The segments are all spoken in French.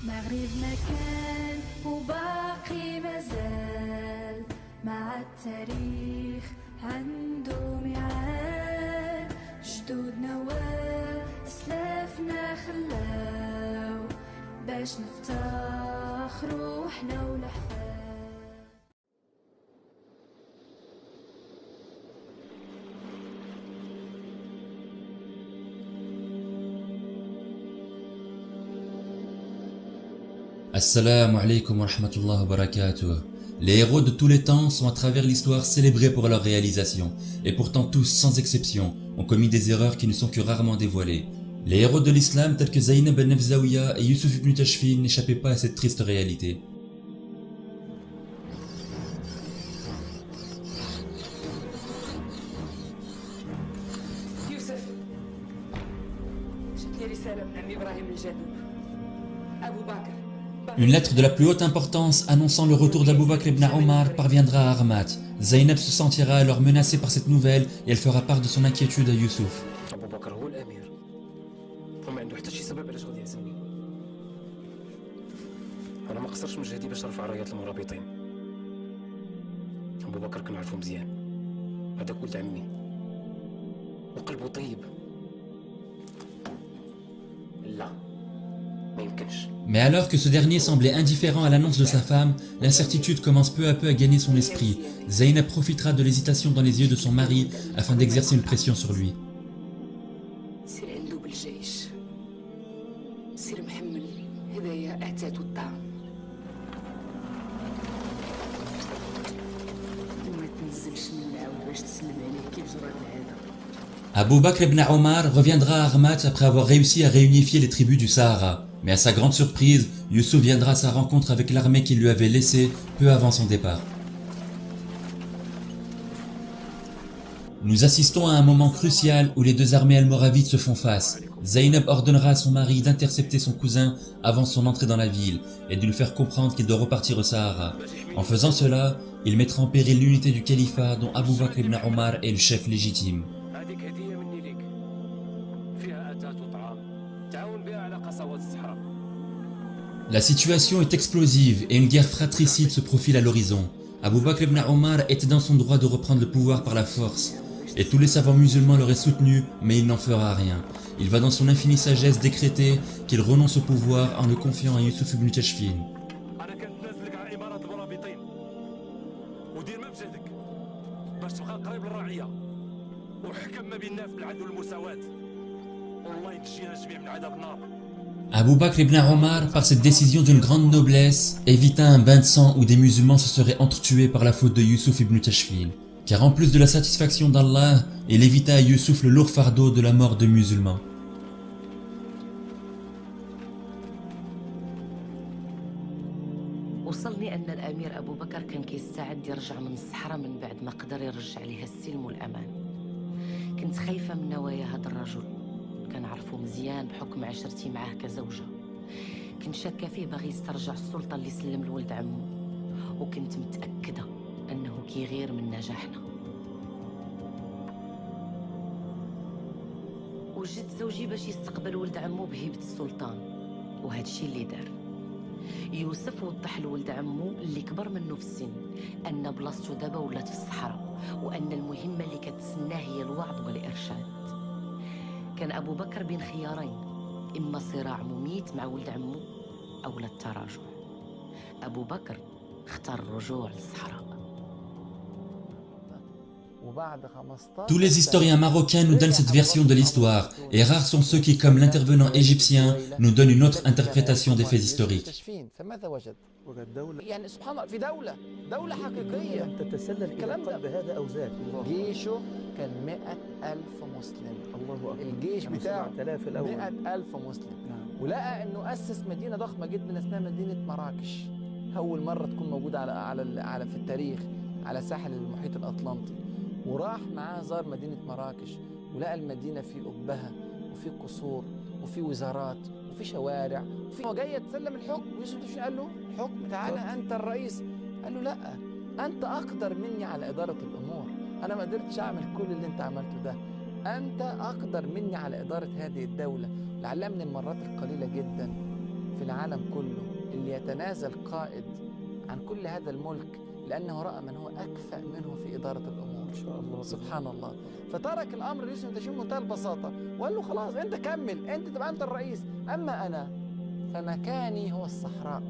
مغرب مكان وباقي مازال مع التاريخ عنده ميعاد جدودنا وسلافنا خلاو باش نفتخروا احنا والأحفاد. Assalamu alaikum wa rahmatullahi wa barakatuh. Les héros de tous les temps sont à travers l'histoire célébrés pour leur réalisation, et pourtant tous, sans exception, ont commis des erreurs qui ne sont que rarement dévoilées. Les héros de l'islam tels que Zaynab al-Nafzawiya et Yusuf ibn Tashfin n'échappaient pas à cette triste réalité. يوسف جاتني رسالة من عمي إبراهيم الجدوب أبو بكر. Une lettre de la plus haute importance annonçant le retour d'Abou Bakr ibn Omar parviendra à Armat. Zaynab se sentira alors menacée par cette nouvelle et elle fera part de son inquiétude à Youssouf. أبو بكر هو الأمير وما عنده حتى شي سبب علاش غادي يهزمني. أنا ما قصرتش من جهدي باش نرفع رايات المرابطين. أبو بكر كنعرفو مزيان، هذاك ولد عمي وقلبه طيب. لا ما يمكنش. Mais alors que ce dernier semblait indifférent à l'annonce de sa femme, l'incertitude commence peu à peu à gagner son esprit. Zaynab profitera de l'hésitation dans les yeux de son mari afin d'exercer une pression sur lui. سير عنده بالجيش، سير محمل هدايا أعتاد الطعام وما تنزلش من العود باش تسلم عليه كيف جرات العادة. Abou Bakr ibn Omar reviendra à Armat après avoir réussi à réunifier les tribus du Sahara. Mais à sa grande surprise, Youssouf viendra à sa rencontre avec l'armée qu'il lui avait laissée peu avant son départ. Nous assistons à un moment crucial où les deux armées almoravides se font face. Zaynab ordonnera à son mari d'intercepter son cousin avant son entrée dans la ville et de lui faire comprendre qu'il doit repartir au Sahara. En faisant cela, il mettra en péril l'unité du califat dont Abou Bakr ibn Omar est le chef légitime. هذيك هدية مني ليك فيها أتات وطعام تعاون بها على قسوات الصحراء. La situation est explosive et une guerre fratricide se profile à l'horizon. Abou Bakr ibn Omar était dans son droit de reprendre le pouvoir par la force. Et tous les savants musulmans l'auraient soutenu, mais il n'en fera rien. Il va dans son infinie sagesse décréter qu'il renonce au pouvoir en le confiant à Yusuf ibn Tashfin. أنا كنتنازلك على إمارة المرابطين ودير ما بجهدك باش تبقى قريب للرعية وحكم ما بين الناس بالعدل والمساواة والله ينجينا الجميع من عذاب النار. Abou Bakr ibn Omar, par cette décision d'une grande noblesse, évita un bain de sang où des musulmans se seraient entretués par la faute de Yusuf ibn Tashfin. Car en plus de la satisfaction d'Allah, il évita à Youssouf le lourd fardeau de la mort de musulmans. وصلني أن الأمير أبو بكر كان كيستعد يرجع من الصحراء من بعد ما قدر يرجع ليها السلم والأمان. كنت خايفة من نوايا هذا الرجل، كنعرفو مزيان بحكم عشرتي معاه كزوجة. كنت شاكة فيه باغي يسترجع السلطة اللي سلم لولد عمو، وكنت متأكدة أنه كيغير من نجاحنا. وجدت زوجي باش يستقبل ولد عمو بهيبة السلطان، وهذا الشيء اللي دار. يوسف وضح لولد عمو اللي كبر منه في السن أن بلاصتو دابا ولات في الصحراء، وأن المهمة اللي كتسناه هي الوعظ والإرشاد. كان أبو بكر بين خيارين، إما صراع مميت مع ولد عمو أو التراجع. أبو بكر اختار الرجوع للصحراء. Tous les historiens marocains nous donnent cette version de l'histoire, et rares sont ceux qui, comme l'intervenant égyptien, nous donnent une autre interprétation des faits historiques. يعني سبحان الله في دولة حقيقية تتسلل إلى قلب هذا أو ذاك. جيشه كان 100,000 مسلم. الله أكبر. الجيش بتاعه 100,000 مسلم. ولقى إنه أسس مدينة ضخمة جدا اسمها مدينة مراكش. أول مرة تكون موجودة على في التاريخ على ساحل المحيط الأطلنطي. وراح معاه زار مدينة مراكش ولقى المدينة في قبها وفي قصور وفي وزارات وفي شوارع وفي هو جاي يتسلم الحكم. يوسف قال له الحكم تعالى أنت الرئيس. قال له لا أنت أقدر مني على إدارة الأمور. أنا ما قدرتش أعمل كل اللي أنت عملته ده. أنت أقدر مني على إدارة هذه الدولة. لعلها من المرات القليلة جدا في في العالم كله اللي يتنازل قائد عن كل هذا الملك لأنه رأى من هو أكفأ منه في إدارة الأمور. إن شاء الله. سبحان الله. فترك الأمر ليوسف بن تاشفين بمنتهى البساطة وقال له خلاص أنت كمل، أنت تبقى أنت الرئيس، أما أنا فمكاني هو الصحراء.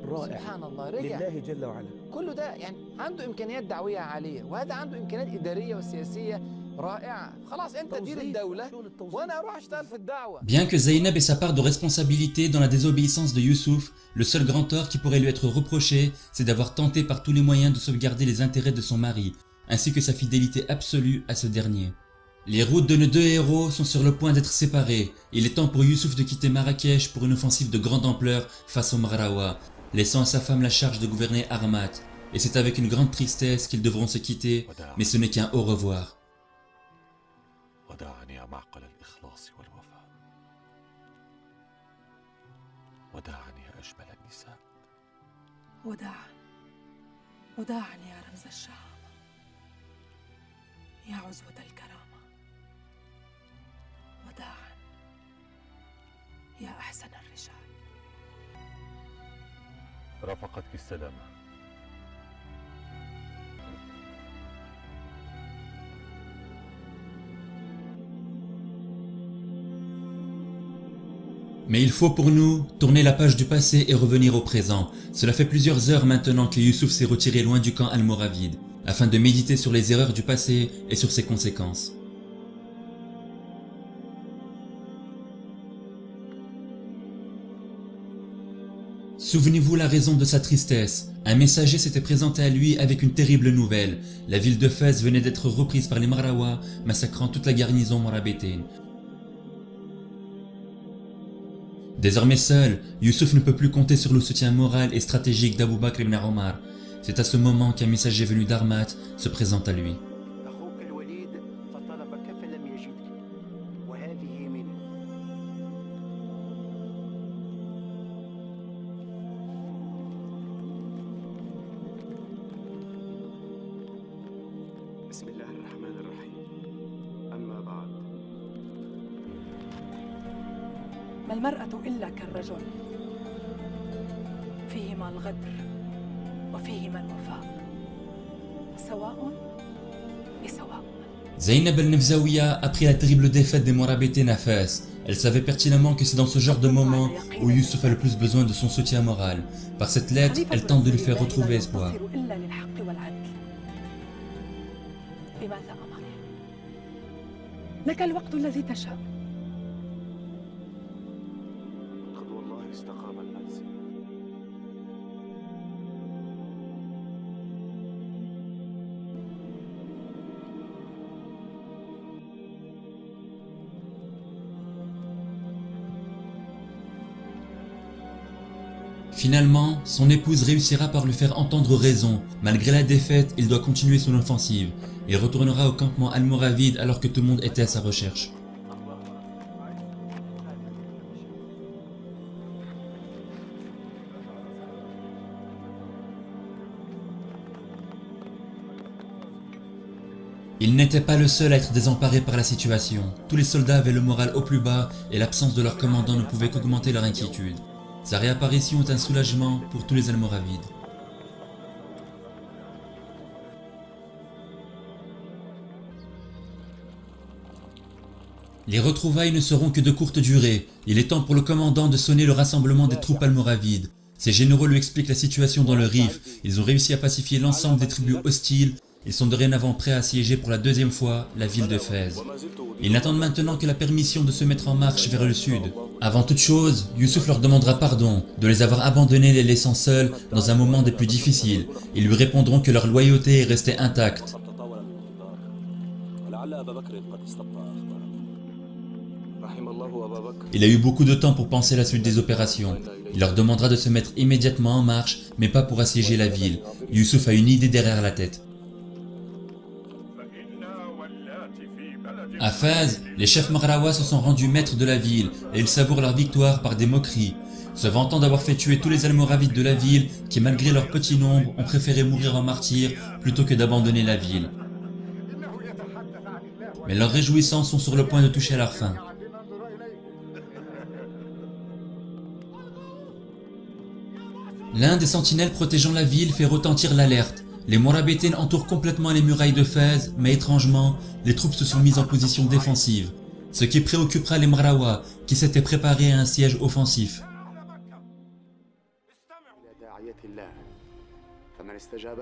رائع. سبحان الله. رجع لله جل وعلا. كله ده يعني عنده إمكانيات دعوية عالية، وهذا عنده إمكانيات إدارية وسياسية رائعة. خلاص أنت دير الدولة وأنا أروح أشتغل في الدعوة. Bien que Zainab ait sa part de responsabilité dans la désobéissance de Youssouf, le seul grand tort qui pourrait lui être reproché, c'est d'avoir tenté par tous les moyens de sauvegarder les intérêts de son mari, ainsi que sa fidélité absolue à ce dernier. Les routes de nos deux héros sont sur le point d'être séparées. Il est temps pour Youssouf de quitter Marrakech pour une offensive de grande ampleur face aux Marrawa, laissant à sa femme la charge de gouverner Armat. Et c'est avec une grande tristesse qu'ils devront se quitter, mais ce n'est qu'un au revoir. وداعا يا معقل الإخلاص والوفاء، وداعا يا أجمل النساء، وداعا وداعا يا رمز الشهامة، يا عزوة الكرامة، وداعا يا أحسن الرجال. رافقتك السلامة. Mais il faut pour nous tourner la page du passé et revenir au présent. Cela fait plusieurs heures maintenant que Youssouf s'est retiré loin du camp almoravide, afin de méditer sur les erreurs du passé et sur ses conséquences. Souvenez-vous la raison de sa tristesse. Un messager s'était présenté à lui avec une terrible nouvelle. La ville de Fès venait d'être reprise par les Marrawa, massacrant toute la garnison morabétaine. Désormais seul, Youssouf ne peut plus compter sur le soutien moral et stratégique d'Abou Bakr ibn Omar. C'est à ce moment qu'un messager venu d'Armat se présente à lui. ما المرأة إلا كالرجل، فيهما الغدر وفيهما الوفاء، سواء بسواء. Zainab el-Nefzaouia a pris la terrible défaite des Morabétaines à Fès. Elle savait pertinemment que c'est dans ce genre de moment où Youssouf a le plus besoin de son soutien moral. Par cette lettre, elle tente de lui faire retrouver espoir. لك الوقت الذي تشاء. Finalement, son épouse réussira par lui faire entendre raison. Malgré la défaite, il doit continuer son offensive. Il retournera au campement almoravide alors que tout le monde était à sa recherche. Il n'était pas le seul à être désemparé par la situation. Tous les soldats avaient le moral au plus bas et l'absence de leur commandant ne pouvait qu'augmenter leur inquiétude. Sa réapparition est un soulagement pour tous les Almoravides. Les retrouvailles ne seront que de courte durée. Il est temps pour le commandant de sonner le rassemblement des troupes almoravides. Ses généraux lui expliquent la situation dans le Rif. Ils ont réussi à pacifier l'ensemble des tribus hostiles. Ils sont dorénavant prêts à assiéger pour la deuxième fois la ville de Fès. Ils n'attendent maintenant que la permission de se mettre en marche vers le sud. Avant toute chose, Youssouf leur demandera pardon de les avoir abandonnés les laissant seuls dans un moment des plus difficiles. Ils lui répondront que leur loyauté est restée intacte. Il a eu beaucoup de temps pour penser la suite des opérations. Il leur demandera de se mettre immédiatement en marche, mais pas pour assiéger la ville. Youssouf a une idée derrière la tête. À Fès, les chefs Marrawa se sont rendus maîtres de la ville et ils savourent leur victoire par des moqueries, se vantant d'avoir fait tuer tous les Almoravides de la ville qui, malgré leur petit nombre, ont préféré mourir en martyrs plutôt que d'abandonner la ville. Mais leurs réjouissances sont sur le point de toucher à leur fin. L'un des sentinelles protégeant la ville fait retentir l'alerte. Les Morabitaines entourent complètement les murailles de Fès, mais étrangement, les troupes se sont mises en position défensive, ce qui préoccupera les Mrawa qui s'étaient préparés à un siège offensif.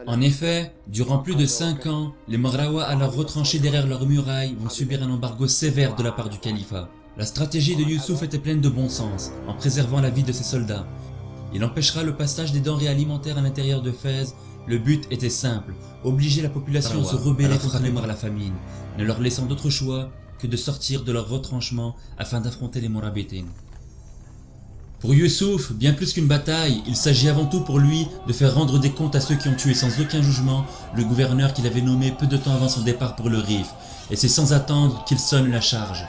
En effet, durant plus de 5 ans, les Mrawa alors retranchés derrière leurs murailles vont subir un embargo sévère de la part du califat. La stratégie de Youssouf était pleine de bon sens, en préservant la vie de ses soldats. Il empêchera le passage des denrées alimentaires à l'intérieur de Fès. Le but était simple, obliger la population à se rebeller contre la famine, ne leur laissant d'autre choix que de sortir de leur retranchement afin d'affronter les Morabitaines. Pour Youssouf, bien plus qu'une bataille, il s'agit avant tout pour lui de faire rendre des comptes à ceux qui ont tué sans aucun jugement le gouverneur qu'il avait nommé peu de temps avant son départ pour le Rif, et c'est sans attendre qu'il sonne la charge.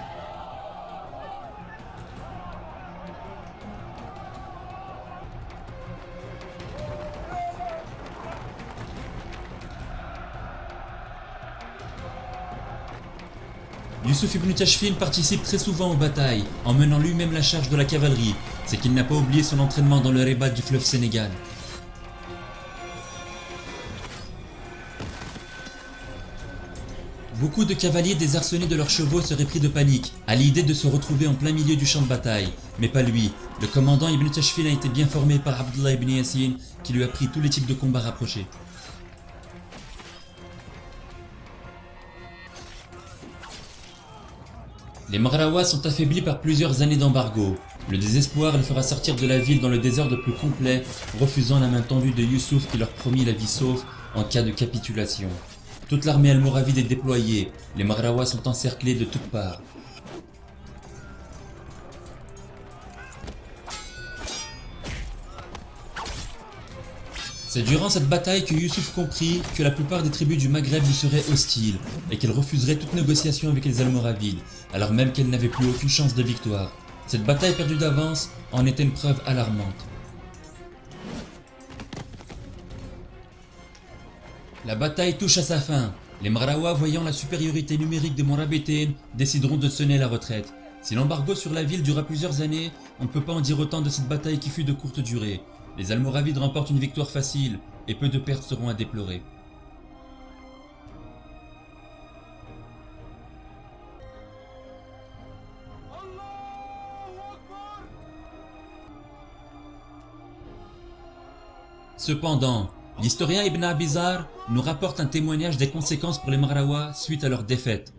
Youssouf ibn Tashfin participe très souvent aux batailles, en menant lui-même la charge de la cavalerie. C'est qu'il n'a pas oublié son entraînement dans le rébat du fleuve Sénégal. Beaucoup de cavaliers désarçonnés de leurs chevaux seraient pris de panique, à l'idée de se retrouver en plein milieu du champ de bataille. Mais pas lui. Le commandant Ibn Tashfin a été bien formé par Abdullah ibn Yassin, qui lui a appris tous les types de combats rapprochés. Les Mrawa sont affaiblis par plusieurs années d'embargo. Le désespoir les fera sortir de la ville dans le désert le plus complet, refusant la main tendue de Youssouf qui leur promit la vie sauve en cas de capitulation. Toute l'armée almoravide est déployée, les Mrawa sont encerclés de toutes parts. C'est durant cette bataille que Youssouf comprit que la plupart des tribus du Maghreb lui seraient hostiles et qu'elles refuseraient toute négociation avec les Almoravides, alors même qu'elles n'avaient plus aucune chance de victoire. Cette bataille perdue d'avance en était une preuve alarmante. La bataille touche à sa fin. Les Mrawa, voyant la supériorité numérique des Morabitaines, décideront de sonner la retraite. Si l'embargo sur la ville dura plusieurs années, on ne peut pas en dire autant de cette bataille qui fut de courte durée. Les Almoravides remportent une victoire facile et peu de pertes seront à déplorer. Cependant, l'historien Ibn Abizar nous rapporte un témoignage des conséquences pour les Mrawa suite à leur défaite.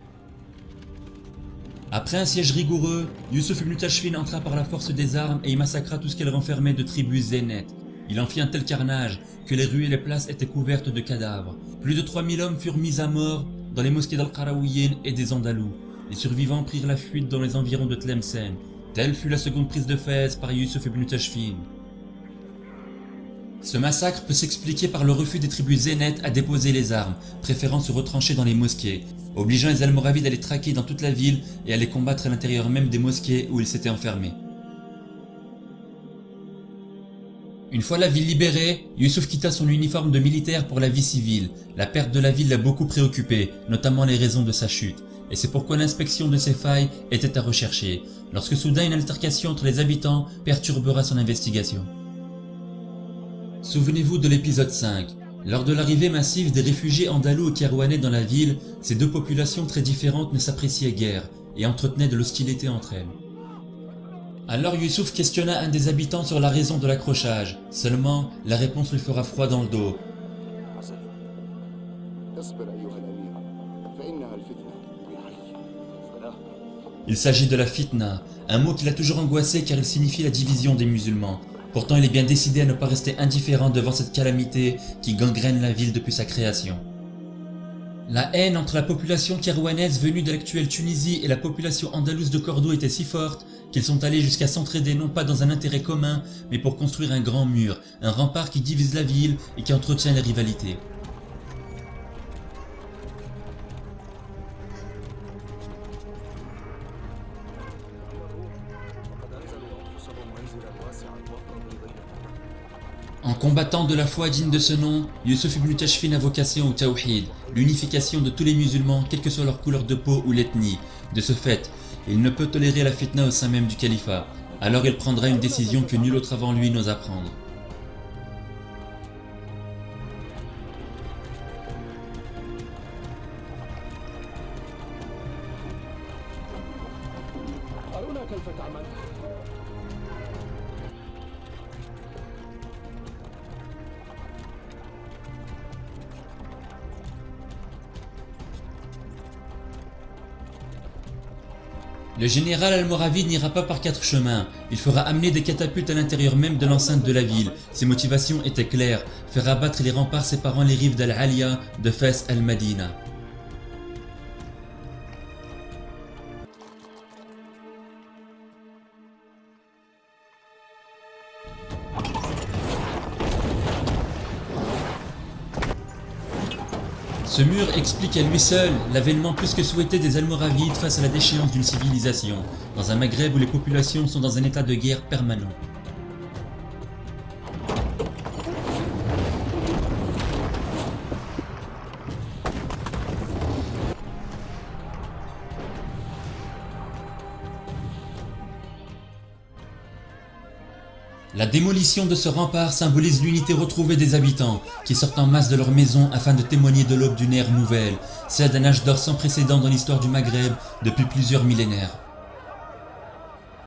Après un siège rigoureux, Youssouf ibn Tashfin entra par la force des armes et y massacra tout ce qu'elle renfermait de tribus zénètes. Il en fit un tel carnage que les rues et les places étaient couvertes de cadavres. Plus de 3000 hommes furent mis à mort dans les mosquées d'Al-Qarawiyyin et des Andalous. Les survivants prirent la fuite dans les environs de Tlemcen. Telle fut la seconde prise de Fès par Youssouf ibn Tashfin. Ce massacre peut s'expliquer par le refus des tribus zénètes à déposer les armes, préférant se retrancher dans les mosquées, obligeant les Almoravides à les traquer dans toute la ville et à les combattre à l'intérieur même des mosquées où ils s'étaient enfermés. Une fois la ville libérée, Youssouf quitta son uniforme de militaire pour la vie civile. La perte de la ville l'a beaucoup préoccupé, notamment les raisons de sa chute. Et c'est pourquoi l'inspection de ses failles était à rechercher, lorsque soudain une altercation entre les habitants perturbera son investigation. Souvenez-vous de l'épisode 5. Lors de l'arrivée massive des réfugiés andalous et kérouanais dans la ville, ces deux populations très différentes ne s'appréciaient guère et entretenaient de l'hostilité entre elles. Alors Youssouf questionna un des habitants sur la raison de l'accrochage. Seulement, la réponse lui fera froid dans le dos. Il s'agit de la fitna, un mot qui l'a toujours angoissé car il signifie la division des musulmans. Pourtant, il est bien décidé à ne pas rester indifférent devant cette calamité qui gangrène la ville depuis sa création. La haine entre la population kérouanaise venue de l'actuelle Tunisie et la population andalouse de Cordoue était si forte qu'ils sont allés jusqu'à s'entraider non pas dans un intérêt commun, mais pour construire un grand mur, un rempart qui divise la ville et qui entretient les rivalités. En combattant de la foi digne de ce nom, Youssouf ibn Tashfin a vocation au tawhid, l'unification de tous les musulmans, quelle que soit leur couleur de peau ou l'ethnie. De ce fait, il ne peut tolérer la fitna au sein même du califat. Alors il prendra une décision que nul autre avant lui n'osa prendre. كيف تعمل؟ Le général almoravide n'ira pas par 4 chemins, il fera amener des catapultes à l'intérieur même de l'enceinte de la ville. Ses motivations étaient claires, faire abattre les remparts séparant les rives d'Al-Alia de Fès al-Madina. Ce mur explique à lui seul l'avènement plus que souhaité des Almoravides face à la déchéance d'une civilisation, dans un Maghreb où les populations sont dans un état de guerre permanent. La démolition de ce rempart symbolise l'unité retrouvée des habitants, qui sortent en masse de leurs maisons afin de témoigner de l'aube d'une ère nouvelle, celle d'un âge d'or sans précédent dans l'histoire du Maghreb depuis plusieurs millénaires.